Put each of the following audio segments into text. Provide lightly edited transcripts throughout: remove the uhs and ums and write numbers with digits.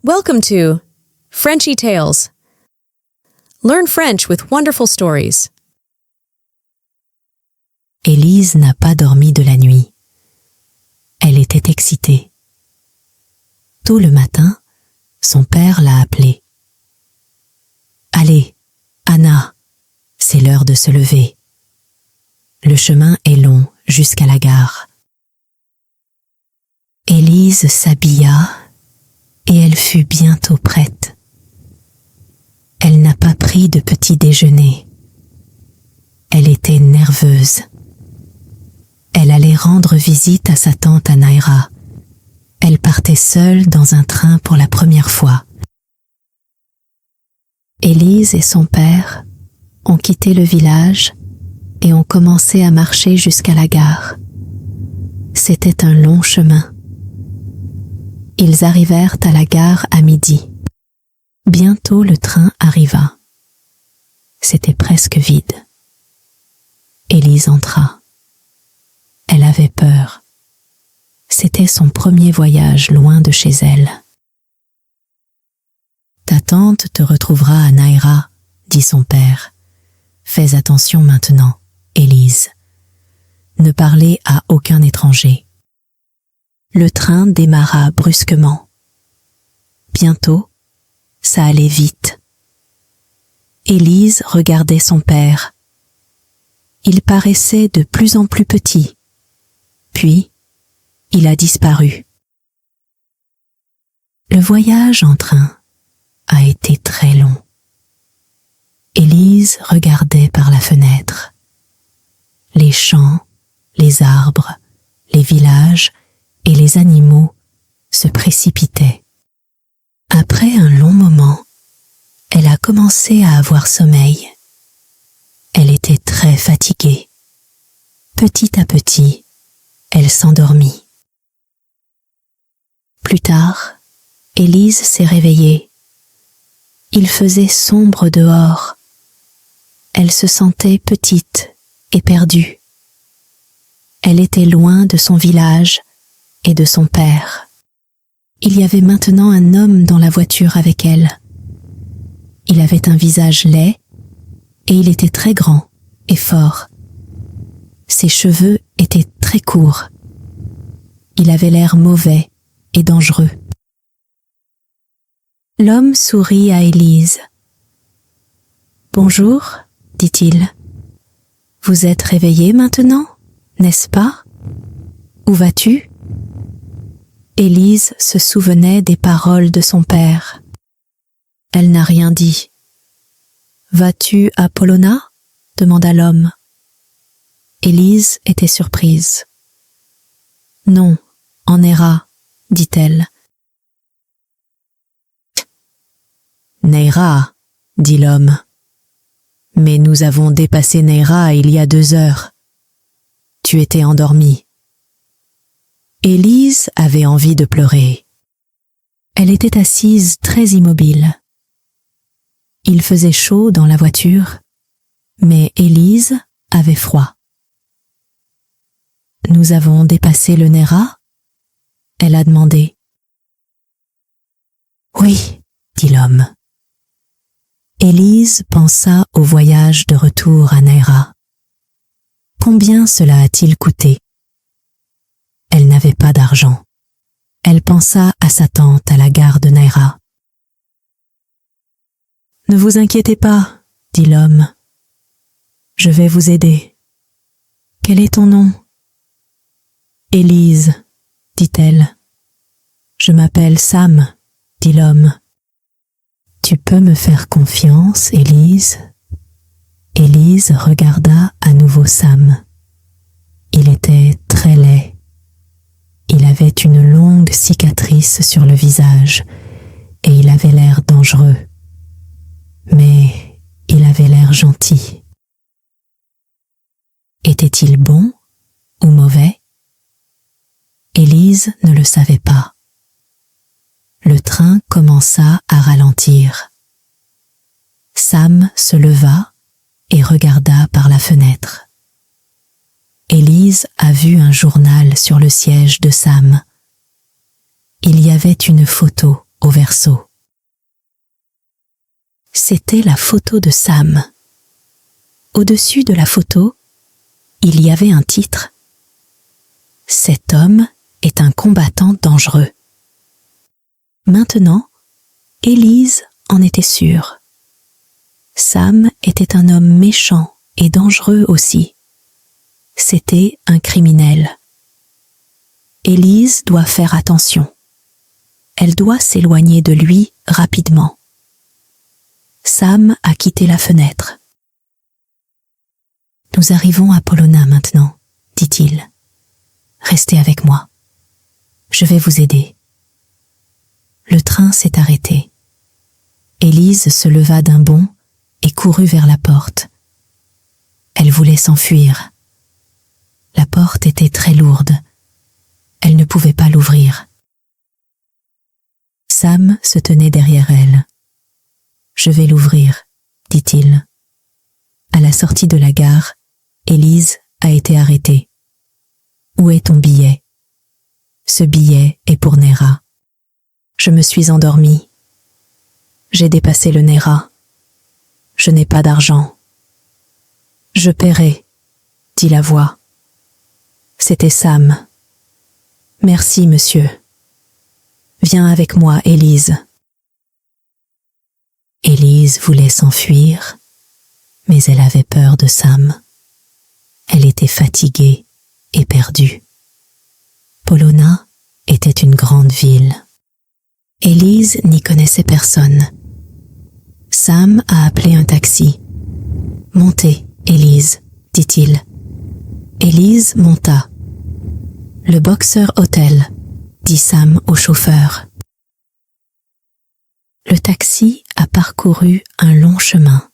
Welcome to Frenchy Tales. Learn French with wonderful stories. Élise n'a pas dormi de la nuit. Elle était excitée. Tôt le matin, son père l'a appelée. « Allez, Anna, c'est l'heure de se lever. Le chemin est long jusqu'à la gare. » Élise s'habilla et elle fut bientôt prête. Elle n'a pas pris de petit déjeuner. Elle était nerveuse. Elle allait rendre visite à sa tante Anaïra. Elle partait seule dans un train pour la première fois. Élise et son père ont quitté le village et ont commencé à marcher jusqu'à la gare. C'était un long chemin. Ils arrivèrent à la gare à midi. Bientôt le train arriva. C'était presque vide. Élise entra. Elle avait peur. C'était son premier voyage loin de chez elle. « Ta tante te retrouvera à Naïra, » dit son père. « Fais attention maintenant, Élise. Ne parlez à aucun étranger. » Le train démarra brusquement. Bientôt, ça allait vite. Élise regardait son père. Il paraissait de plus en plus petit. Puis, il a disparu. Le voyage en train a été très long. Élise regardait par la fenêtre. Les champs, les arbres, les villages et les animaux se précipitaient. Après un long moment, elle a commencé à avoir sommeil. Elle était très fatiguée. Petit à petit, elle s'endormit. Plus tard, Élise s'est réveillée. Il faisait sombre dehors. Elle se sentait petite et perdue. Elle était loin de son village et de son père. Il y avait maintenant un homme dans la voiture avec elle. Il avait un visage laid et il était très grand et fort. Ses cheveux étaient très courts. Il avait l'air mauvais et dangereux. L'homme sourit à Élise. « Bonjour, dit-il. Vous êtes réveillée maintenant, n'est-ce pas? Où vas-tu » Élise se souvenait des paroles de son père. Elle n'a rien dit. « Vas-tu à Polona » demanda l'homme. Élise était surprise. « Non, en Néra, dit-elle. »« Néra, dit l'homme. Mais nous avons dépassé Néra il y a 2 heures. Tu étais endormie. » Élise avait envie de pleurer. Elle était assise très immobile. Il faisait chaud dans la voiture, mais Élise avait froid. « Nous avons dépassé le Néra ?» elle a demandé. « Oui, dit l'homme. » Élise pensa au voyage de retour à Néra. Combien cela a-t-il coûté? Elle n'avait pas d'argent. Elle pensa à sa tante à la gare de Néra. « Ne vous inquiétez pas, dit l'homme. Je vais vous aider. Quel est ton nom? » Élise, dit-elle. Je m'appelle Sam, dit l'homme. Tu peux me faire confiance, Élise? Élise regarda à nouveau Sam. Il était très laid. Il avait une longue cicatrice sur le visage et il avait l'air dangereux. Mais il avait l'air gentil. Était-il bon ou mauvais? Élise ne le savait pas. Le train commença à ralentir. Sam se leva et regarda par la fenêtre. Élise a vu un journal sur le siège de Sam. Il y avait une photo au verso. C'était la photo de Sam. Au-dessus de la photo, il y avait un titre. « Cet homme est un combattant dangereux ». Maintenant, Élise en était sûre. Sam était un homme méchant et dangereux aussi. C'était un criminel. Élise doit faire attention. Elle doit s'éloigner de lui rapidement. Sam a quitté la fenêtre. « Nous arrivons à Polona maintenant, dit-il. Restez avec moi. Je vais vous aider. » Le train s'est arrêté. Élise se leva d'un bond et courut vers la porte. Elle voulait s'enfuir. La porte était très lourde. Elle ne pouvait pas l'ouvrir. Sam se tenait derrière elle. « Je vais l'ouvrir, dit-il. » À la sortie de la gare, Élise a été arrêtée. « Où est ton billet ? » ?»« Ce billet est pour Néra. » »« Je me suis endormie. J'ai dépassé le Néra. Je n'ai pas d'argent. »« Je paierai, » dit la voix. C'était Sam. « Merci, monsieur. Viens avec moi, Élise. » Élise voulait s'enfuir, mais elle avait peur de Sam. Elle était fatiguée et perdue. Polona était une grande ville. Élise n'y connaissait personne. Sam a appelé un taxi. « Montez, Élise, » dit-il. Élise monta. « Le Boxer Hotel » dit Sam au chauffeur. Le taxi a parcouru un long chemin.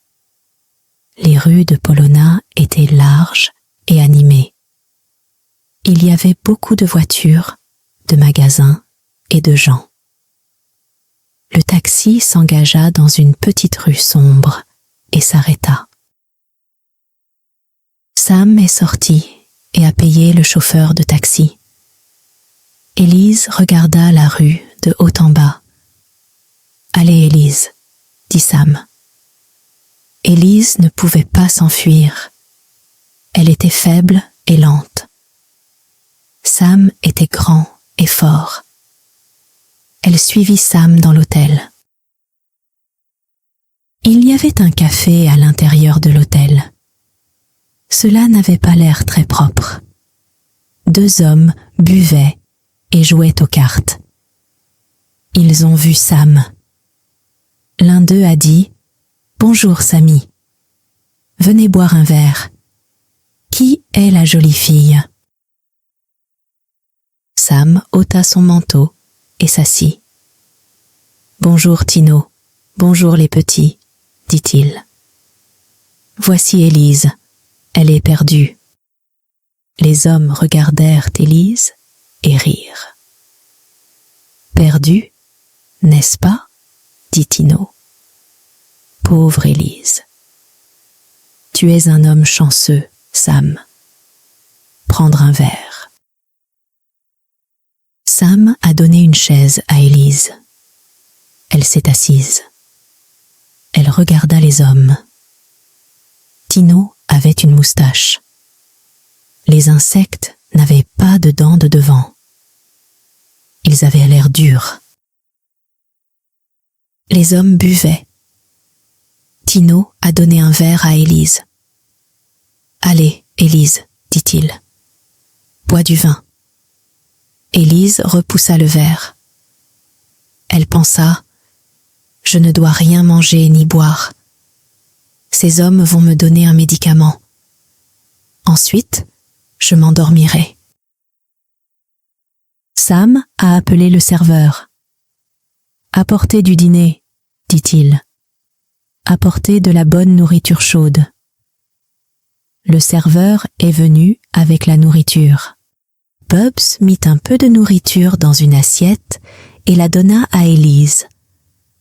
Les rues de Polona étaient larges et animées. Il y avait beaucoup de voitures, de magasins et de gens. Le taxi s'engagea dans une petite rue sombre et s'arrêta. Sam est sorti et a payé le chauffeur de taxi. Élise regarda la rue de haut en bas. « Allez, Élise, » dit Sam. Élise ne pouvait pas s'enfuir. Elle était faible et lente. Sam était grand et fort. Elle suivit Sam dans l'hôtel. Il y avait un café à l'intérieur de l'hôtel. Cela n'avait pas l'air très propre. 2 hommes buvaient et jouaient aux cartes. Ils ont vu Sam. L'un d'eux a dit « Bonjour, Samy. Venez boire un verre. Qui est la jolie fille ?» Sam ôta son manteau et s'assit. « Bonjour, Tino. Bonjour, les petits, » dit-il. « Voici Élise. Elle est perdue. » Les hommes regardèrent Élise et rirent. « Perdue, n'est-ce pas ?» dit Tino. « Pauvre Élise. Tu es un homme chanceux, Sam. Prendre un verre. » Sam a donné une chaise à Élise. Elle s'est assise. Elle regarda les hommes. Tino avait une moustache. Les insectes n'avaient pas de dents de devant. Ils avaient l'air durs. Les hommes buvaient. Tino a donné un verre à Élise. « Allez, Élise, dit-il. Bois du vin. » Élise repoussa le verre. Elle pensa « Je ne dois rien manger ni boire. Ces hommes vont me donner un médicament. Ensuite, je m'endormirai. » Sam a appelé le serveur. « Apportez du dîner, » dit-il. « Apportez de la bonne nourriture chaude. » Le serveur est venu avec la nourriture. Bubs mit un peu de nourriture dans une assiette et la donna à Élise.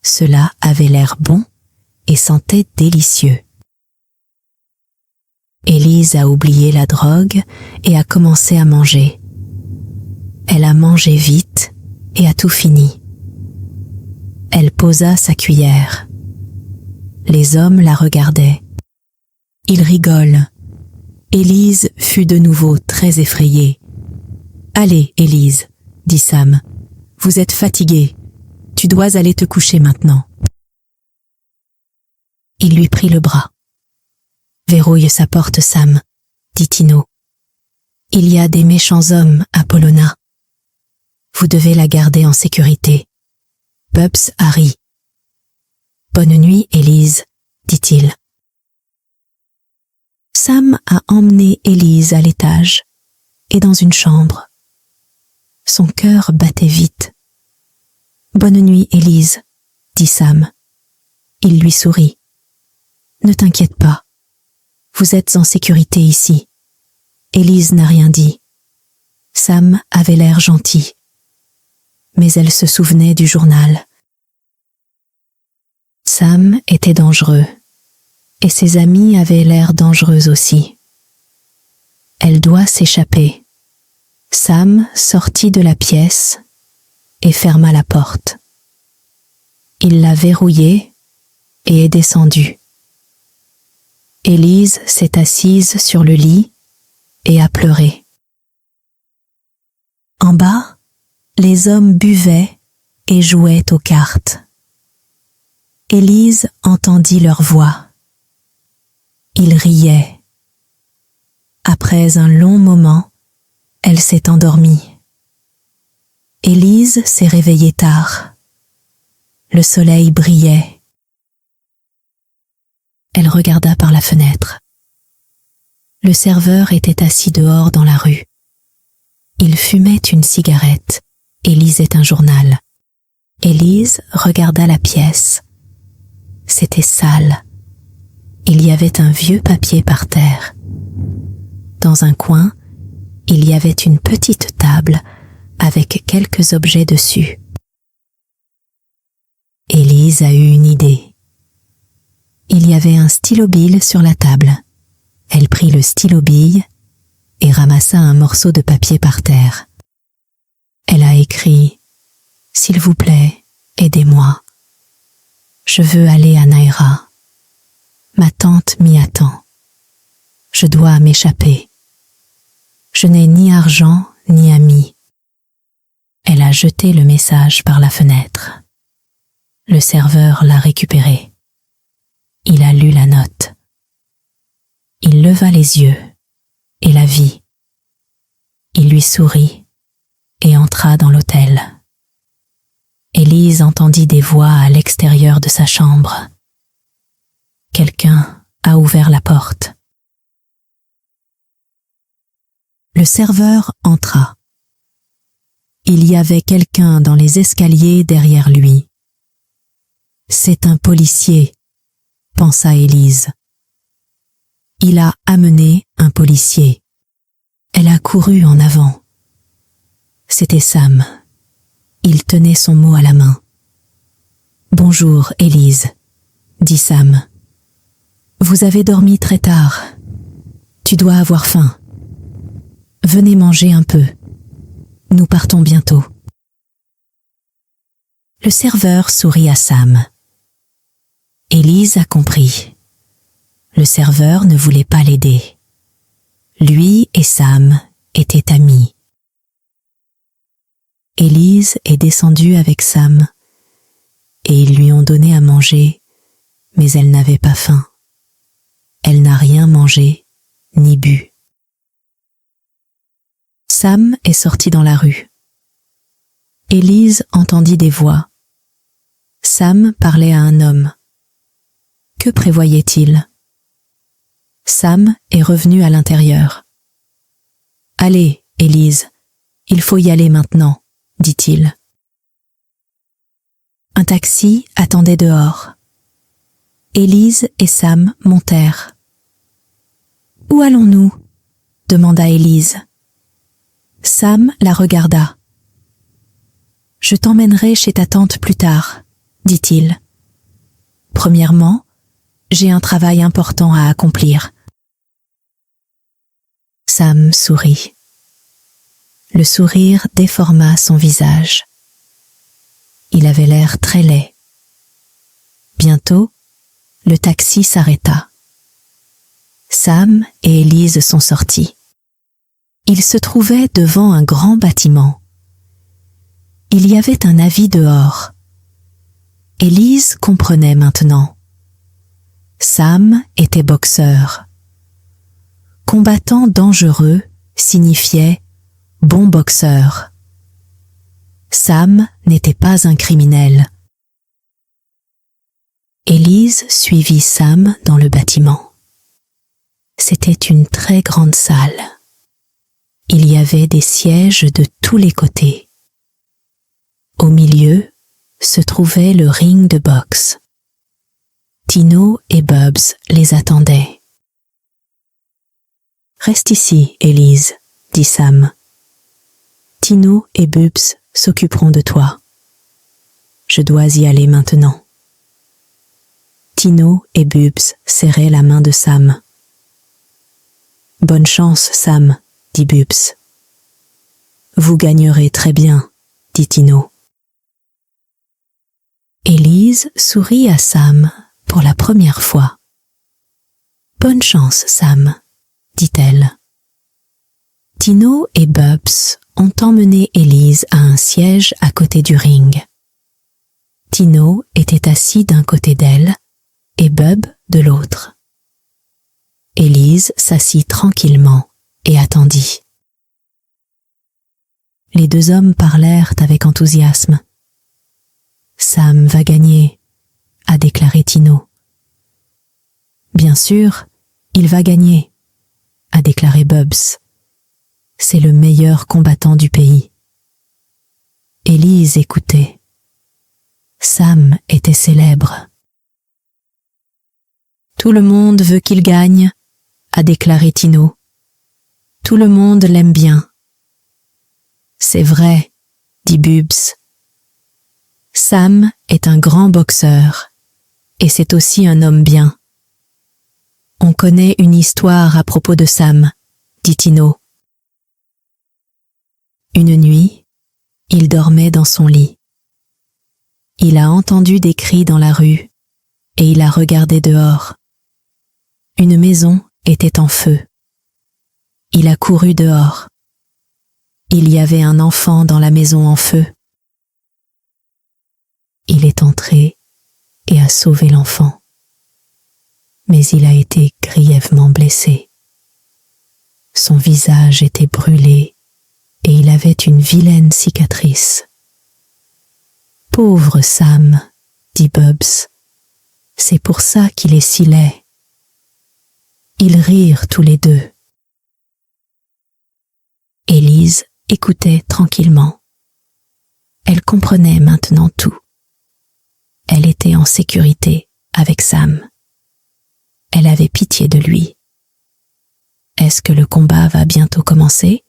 Cela avait l'air bon et sentait délicieux. Élise a oublié la drogue et a commencé à manger. Elle a mangé vite et a tout fini. Elle posa sa cuillère. Les hommes la regardaient. Ils rigolent. Élise fut de nouveau très effrayée. « Allez, Élise, » dit Sam. « Vous êtes fatiguée. Tu dois aller te coucher maintenant. » Il lui prit le bras. « Verrouille sa porte, Sam, » dit Tino. « Il y a des méchants hommes à Polona. Vous devez la garder en sécurité. » Bubs a ri. « Bonne nuit, Élise, » dit-il. Sam a emmené Élise à l'étage et dans une chambre. Son cœur battait vite. « Bonne nuit, Élise, » dit Sam. Il lui sourit. « Ne t'inquiète pas. Vous êtes en sécurité ici. » Élise n'a rien dit. Sam avait l'air gentil. Mais elle se souvenait du journal. Sam était dangereux, et ses amis avaient l'air dangereux aussi. Elle doit s'échapper. Sam sortit de la pièce et ferma la porte. Il l'a verrouillée et est descendu. Élise s'est assise sur le lit et a pleuré. En bas, les hommes buvaient et jouaient aux cartes. Élise entendit leur voix. Ils riaient. Après un long moment, elle s'est endormie. Élise s'est réveillée tard. Le soleil brillait. Elle regarda par la fenêtre. Le serveur était assis dehors dans la rue. Il fumait une cigarette et lisait un journal. Élise regarda la pièce. C'était sale. Il y avait un vieux papier par terre. Dans un coin, il y avait une petite table avec quelques objets dessus. Élise a eu une idée. Il y avait un stylo-bille sur la table. Elle prit le stylo-bille et ramassa un morceau de papier par terre. Elle a écrit « S'il vous plaît, aidez-moi. Je veux aller à Naira. Ma tante m'y attend. Je dois m'échapper. Je n'ai ni argent ni amis. » Elle a jeté le message par la fenêtre. Le serveur l'a récupéré. Il a lu la note. Il leva les yeux et la vit. Il lui sourit et entra dans l'hôtel. Élise entendit des voix à l'extérieur de sa chambre. Quelqu'un a ouvert la porte. Le serveur entra. Il y avait quelqu'un dans les escaliers derrière lui. « C'est un policier », pensa Élise. Il a amené un policier. Elle a couru en avant. C'était Sam. Il tenait son mot à la main. « Bonjour, Élise, » dit Sam. « Vous avez dormi très tard. Tu dois avoir faim. Venez manger un peu. Nous partons bientôt. » Le serveur sourit à Sam. Élise a compris. Le serveur ne voulait pas l'aider. Lui et Sam étaient amis. Élise est descendue avec Sam et ils lui ont donné à manger, mais elle n'avait pas faim. Elle n'a rien mangé ni bu. Sam est sorti dans la rue. Élise entendit des voix. Sam parlait à un homme. Que prévoyait-il ? Sam est revenu à l'intérieur. « Allez, Élise, il faut y aller maintenant, » dit-il. Un taxi attendait dehors. Élise et Sam montèrent. « Où allons-nous » demanda Élise. Sam la regarda. « Je t'emmènerai chez ta tante plus tard, » dit-il. « Premièrement, j'ai un travail important à accomplir. » Sam sourit. Le sourire déforma son visage. Il avait l'air très laid Bientôt, le taxi s'arrêta. Sam et Élise sont sortis. Ils se trouvaient devant un grand bâtiment. Il y avait un avis dehors. Élise comprenait maintenant. Sam était boxeur. Combattant dangereux signifiait bon boxeur. Sam n'était pas un criminel. Élise suivit Sam dans le bâtiment. C'était une très grande salle. Il y avait des sièges de tous les côtés. Au milieu se trouvait le ring de boxe. Tino et Bubs les attendaient. « Reste ici, Élise, » dit Sam. « Tino et Bubs s'occuperont de toi. Je dois y aller maintenant. » Tino et Bubs serraient la main de Sam. « Bonne chance, Sam, » dit Bubs. « Vous gagnerez très bien, » dit Tino. Élise sourit à Sam pour la première fois. « Bonne chance, Sam, » dit-elle. Tino et Bubs ont emmené Élise à un siège à côté du ring. Tino était assis d'un côté d'elle et Bub de l'autre. Élise s'assit tranquillement et attendit. Les deux hommes parlèrent avec enthousiasme. « Sam va gagner », a déclaré Tino. « Bien sûr, il va gagner », a déclaré Bubs. « C'est le meilleur combattant du pays. » Élise écoutait. Sam était célèbre. « Tout le monde veut qu'il gagne », a déclaré Tino. « Tout le monde l'aime bien. »« C'est vrai, » dit Bubs. « Sam est un grand boxeur, et c'est aussi un homme bien. »« On connaît une histoire à propos de Sam, » dit Tino. Une nuit, il dormait dans son lit. Il a entendu des cris dans la rue, et il a regardé dehors. Une maison était en feu. Il a couru dehors. Il y avait un enfant dans la maison en feu. Il est entré et a sauvé l'enfant. Mais il a été grièvement blessé. Son visage était brûlé et il avait une vilaine cicatrice. « Pauvre Sam, » dit Bubs, « c'est pour ça qu'il est si laid. » Ils rirent tous les deux. Élise écoutait tranquillement. Elle comprenait maintenant tout. Elle était en sécurité avec Sam. Elle avait pitié de lui. « Est-ce que le combat va bientôt commencer ?»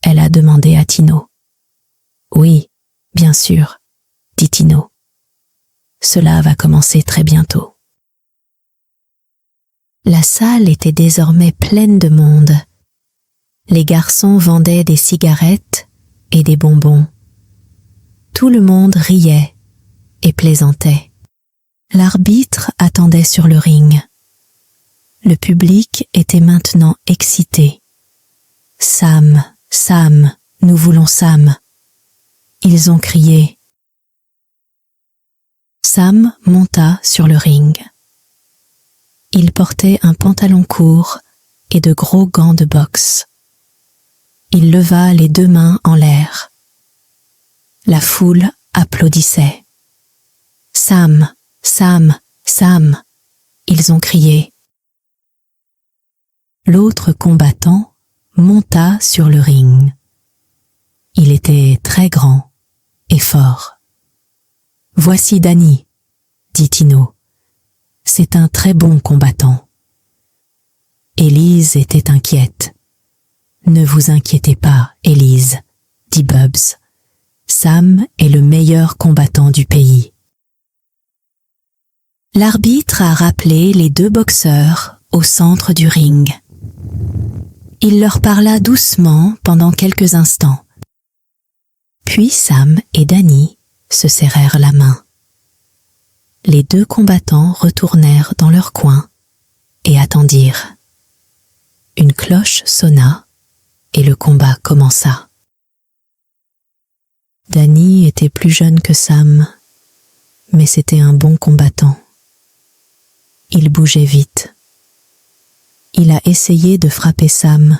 Elle a demandé à Tino. « Oui, bien sûr, » dit Tino. « Cela va commencer très bientôt. » La salle était désormais pleine de monde. Les garçons vendaient des cigarettes et des bonbons. Tout le monde riait et plaisantait. L'arbitre attendait sur le ring. Le public était maintenant excité. « Sam, Sam, nous voulons Sam !» Ils ont crié. Sam monta sur le ring. Il portait un pantalon court et de gros gants de boxe. Il leva les deux mains en l'air. La foule applaudissait. « Sam, Sam, Sam !» Ils ont crié. L'autre combattant monta sur le ring. Il était très grand et fort. « Voici Danny, » dit Tino. « C'est un très bon combattant. » Élise était inquiète. « Ne vous inquiétez pas, Élise, » dit Bubs. « Sam est le meilleur combattant du pays. » L'arbitre a rappelé les deux boxeurs au centre du ring. Il leur parla doucement pendant quelques instants. Puis Sam et Danny se serrèrent la main. les deux combattants retournèrent dans leur coin et attendirent. Une cloche sonna et le combat commença. Danny était plus jeune que Sam, mais c'était un bon combattant. Il bougeait vite. Il a essayé de frapper Sam,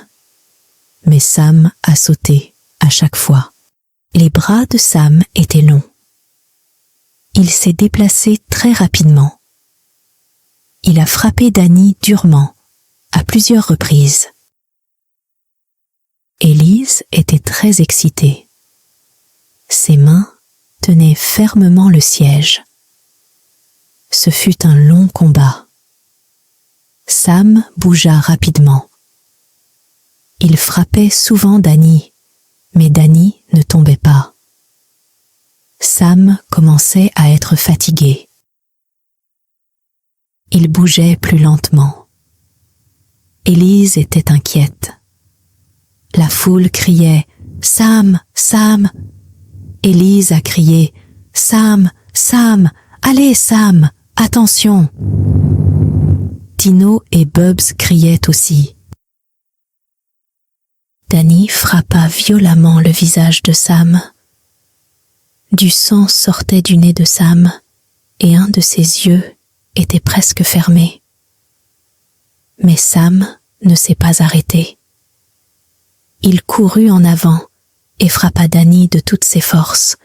mais Sam a sauté à chaque fois. Les bras de Sam étaient longs. Il s'est déplacé très rapidement. Il a frappé Danny durement, à plusieurs reprises. Élise était très excitée. Ses mains tenaient fermement le siège. Ce fut un long combat. Sam bougea rapidement. Il frappait souvent Danny, mais Danny ne tombait pas. Sam commençait à être fatigué. Il bougeait plus lentement. Élise était inquiète. La foule criait « Sam, Sam !» Élise a crié « Sam, Sam, allez Sam, attention !» Tino et Bubs criaient aussi. Danny frappa violemment le visage de Sam. Du sang sortait du nez de Sam et un de ses yeux était presque fermé. Mais Sam ne s'est pas arrêté. Il courut en avant et frappa Danny de toutes ses forces.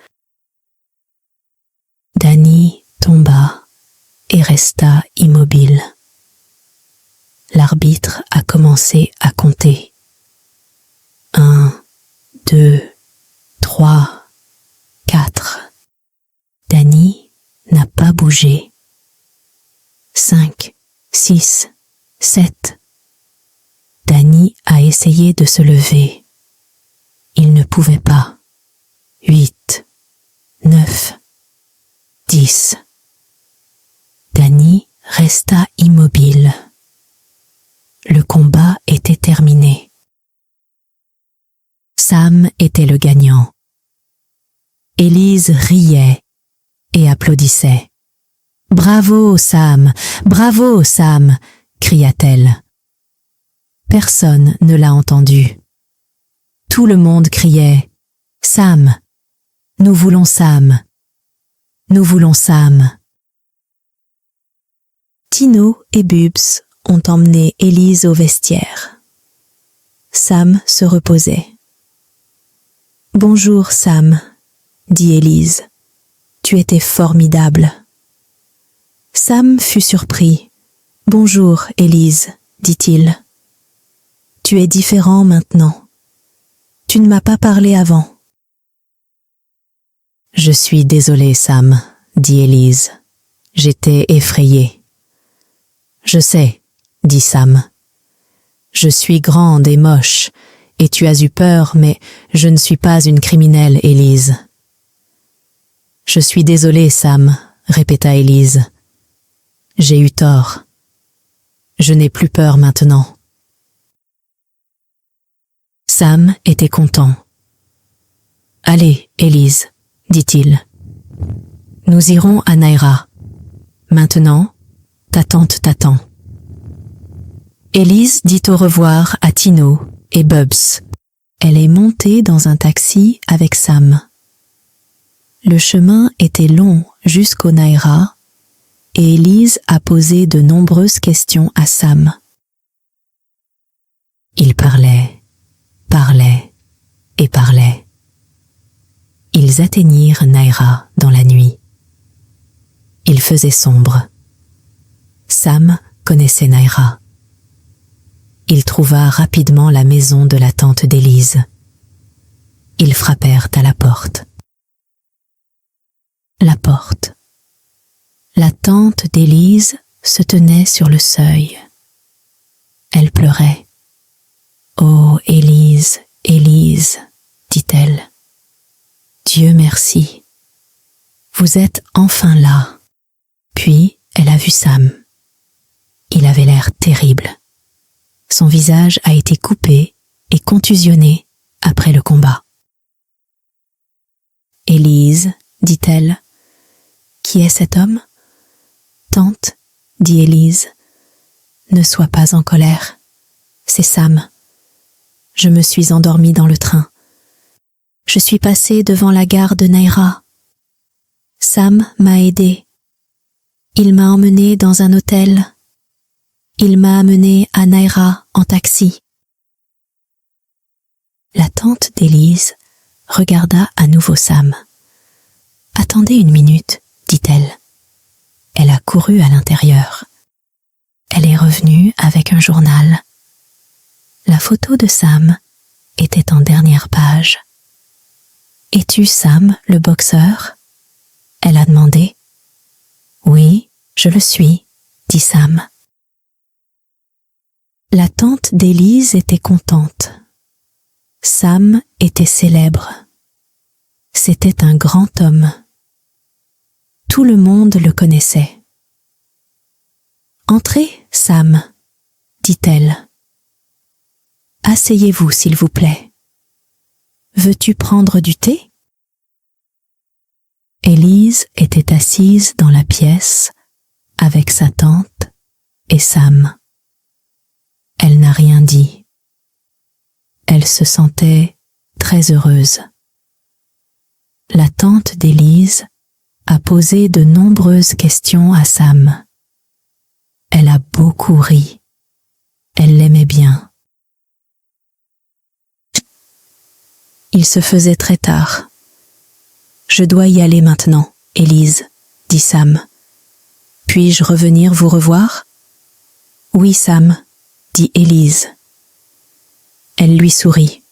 Danny tomba et resta immobile. L'arbitre a commencé à compter. 1, 2, 3, 4. Danny n'a pas bougé. 5, 6, 7. Danny a essayé de se lever. Il ne pouvait pas. 8, 9, 10. Danny resta immobile. Le combat était terminé. Sam était le gagnant. Élise riait et applaudissait. « Bravo, Sam! Bravo, Sam !» cria-t-elle. Personne ne l'a entendu. Tout le monde criait « Sam! Nous voulons Sam! Nous voulons Sam !» Tino et Bubs ont emmené Élise au vestiaire. Sam se reposait. « Bonjour, Sam !» dit Élise. « Tu étais formidable. » Sam fut surpris. « Bonjour, Élise, dit-il. Tu es différent maintenant. Tu ne m'as pas parlé avant. »« Je suis désolée, Sam, dit Élise. J'étais effrayée. »« Je sais, dit Sam. Je suis grande et moche, et tu as eu peur, mais je ne suis pas une criminelle, Élise. »« Je suis désolée, Sam, répéta Élise. J'ai eu tort. Je n'ai plus peur maintenant. » Sam était content. « Allez, Élise, dit-il. Nous irons à Naira. Maintenant, ta tante t'attend. » Élise dit au revoir à Tino et Bubs. Elle est montée dans un taxi avec Sam. Le chemin était long jusqu'au Naira et Élise a posé de nombreuses questions à Sam. Il parlait et parlait. Ils atteignirent Naira dans la nuit. Il faisait sombre. Sam connaissait Naira. Il trouva rapidement la maison de la tante d'Élise. Ils frappèrent à la porte. La porte. La tante d'Élise se tenait sur le seuil. Elle pleurait. « Oh, Élise, Élise, dit-elle. Dieu merci. Vous êtes enfin là. » Puis elle a vu Sam. Il avait l'air terrible. Son visage a été coupé et contusionné après le combat. « Élise, dit-elle, qui est cet homme ? Tante, dit Élise, ne sois pas en colère. C'est Sam. Je me suis endormie dans le train. Je suis passée devant la gare de Naira. Sam m'a aidée. Il m'a emmenée dans un hôtel. Il m'a amenée à Naira en taxi. La tante d'Élise regarda à nouveau Sam. « Attendez une minute, dit-elle. » Elle a couru à l'intérieur. Elle est revenue avec un journal. La photo de Sam était en dernière page. « Es-tu Sam, le boxeur ?» Elle a demandé. « Oui, je le suis, » dit Sam. La tante d'Élise était contente. Sam était célèbre. C'était un grand homme. Tout le monde le connaissait. « Entrez, Sam, » dit-elle. « Asseyez-vous, s'il vous plaît. Veux-tu prendre du thé ?» Élise était assise dans la pièce avec sa tante et Sam. Elle n'a rien dit. Elle se sentait très heureuse. La tante d'Élise a posé de nombreuses questions à Sam. Elle a beaucoup ri. Elle l'aimait bien. Il se faisait très tard. « Je dois y aller maintenant, Élise, » dit Sam. « Puis-je revenir vous revoir ?»« Oui, Sam, » dit Élise. Elle lui sourit.